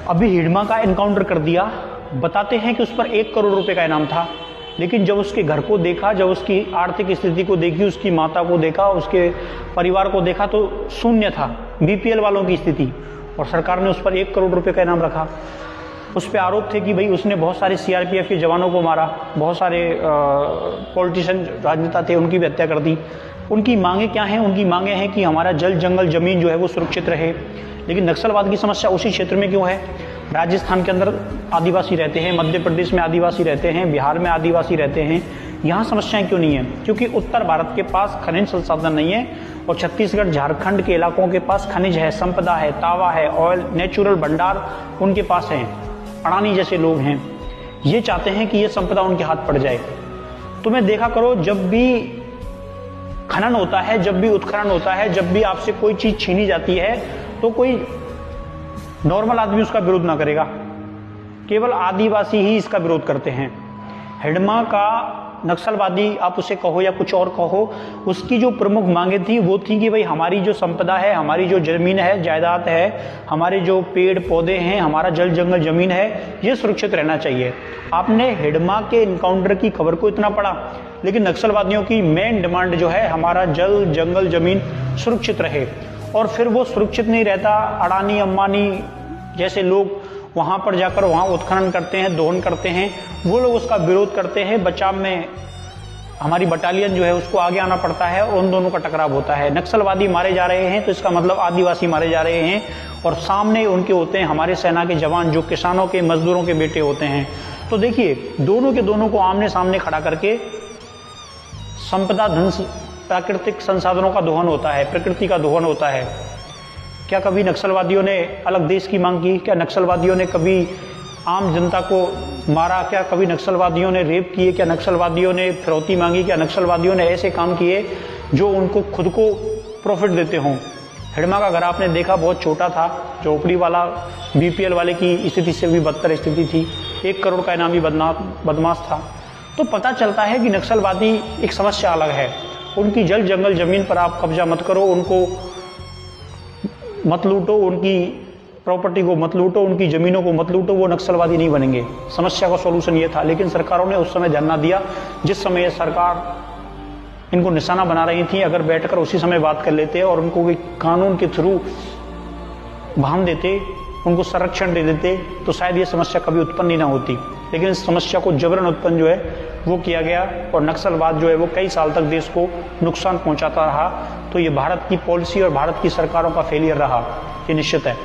अभी हिडमा का एनकाउंटर कर दिया, बताते हैं कि उस पर 1 करोड़ रुपए का इनाम था, लेकिन जब उसके घर को देखा, जब उसकी आर्थिक स्थिति को देखी, उसकी माता को देखा, उसके परिवार को देखा तो शून्य था, बीपीएल वालों की स्थिति, और सरकार ने उस पर 1 करोड़ रुपए का इनाम रखा। उस पर आरोप थे कि भाई उसने बहुत सारे सीआरपीएफ के जवानों को मारा, बहुत सारे पॉलिटिशियन राजनेता थे उनकी भी हत्या कर दी। उनकी मांगे क्या हैं? उनकी मांगे हैं कि हमारा जल जंगल जमीन जो है वो सुरक्षित रहे। लेकिन नक्सलवाद की समस्या उसी क्षेत्र में क्यों है? राजस्थान के अंदर आदिवासी रहते हैं, मध्य प्रदेश में आदिवासी रहते हैं, बिहार में आदिवासी रहते हैं, यहाँ समस्याएं क्यों नहीं है? क्योंकि उत्तर भारत के पास खनिज संसाधन नहीं है और छत्तीसगढ़ झारखंड के इलाकों के पास खनिज है, संपदा है, तावा है, ऑयल, नेचुरल भंडार उनके पास है। अडानी जैसे लोग हैं, ये चाहते हैं कि ये संपदा उनके हाथ पड़ जाए। तुम्हें देखा करो, जब भी खनन होता है, जब भी उत्खनन होता है, जब भी आपसे कोई चीज छीनी जाती है तो कोई नॉर्मल आदमी उसका विरोध ना करेगा, केवल आदिवासी ही इसका विरोध करते हैं। हिडमा का नक्सलवादी आप उसे कहो या कुछ और कहो, उसकी जो प्रमुख मांगे थी वो थी कि भाई हमारी जो संपदा है, हमारी जो जमीन है, जायदाद है, हमारे जो पेड़ पौधे हैं, हमारा जल जंगल जमीन है, ये सुरक्षित रहना चाहिए। आपने हिडमा के इनकाउंटर की खबर को इतना पढ़ा, लेकिन नक्सलवादियों की मेन डिमांड जो है हमारा जल जंगल जमीन सुरक्षित रहे। और फिर वो सुरक्षित नहीं रहता, अडानी अंबानी जैसे लोग वहां पर जाकर वहां उत्खनन करते हैं, दोहन करते हैं, वो लोग उसका विरोध करते हैं। बचाव में हमारी बटालियन जो है उसको आगे आना पड़ता है और उन दोनों का टकराव होता है। नक्सलवादी मारे जा रहे हैं तो इसका मतलब आदिवासी मारे जा रहे हैं, और सामने उनके होते हैं हमारे सेना के जवान जो किसानों के, मजदूरों के बेटे होते हैं। तो देखिए, दोनों के दोनों को आमने सामने खड़ा करके संपदा, धन, प्राकृतिक संसाधनों का दोहन होता है, प्रकृति का दोहन होता है। क्या कभी नक्सलवादियों ने अलग देश की मांग की? क्या नक्सलवादियों ने कभी आम जनता को मारा? क्या कभी नक्सलवादियों ने रेप किए? क्या नक्सलवादियों ने फिरौती मांगी? क्या नक्सलवादियों ने ऐसे काम किए जो उनको खुद को प्रॉफिट देते हों? हिडमा का घर आपने देखा, बहुत छोटा था, झोपड़ी वाला, बीपीएल वाले की स्थिति से भी बदतर स्थिति थी, 1 करोड़ का इनामी बदमाश था। तो पता चलता है कि नक्सलवादी एक समस्या अलग है। उनकी जल जंगल जमीन पर आप कब्जा मत करो, उनको मत लूटो, उनकी प्रॉपर्टी को मत लूटो, उनकी जमीनों को मत लूटो, वो नक्सलवादी नहीं बनेंगे। समस्या का सॉल्यूशन ये था, लेकिन सरकारों ने उस समय ध्यान ना दिया। जिस समय सरकार इनको निशाना बना रही थी, अगर बैठकर उसी समय बात कर लेते और उनको कानून के थ्रू भान देते, उनको संरक्षण दे देते, तो शायद ये समस्या कभी उत्पन्न ही ना होती। लेकिन इस समस्या को जबरन उत्पन्न जो है वो किया गया, और नक्सलवाद जो है वो कई साल तक देश को नुकसान पहुंचाता रहा। तो ये भारत की पॉलिसी और भारत की सरकारों का फेलियर रहा, ये निश्चित है।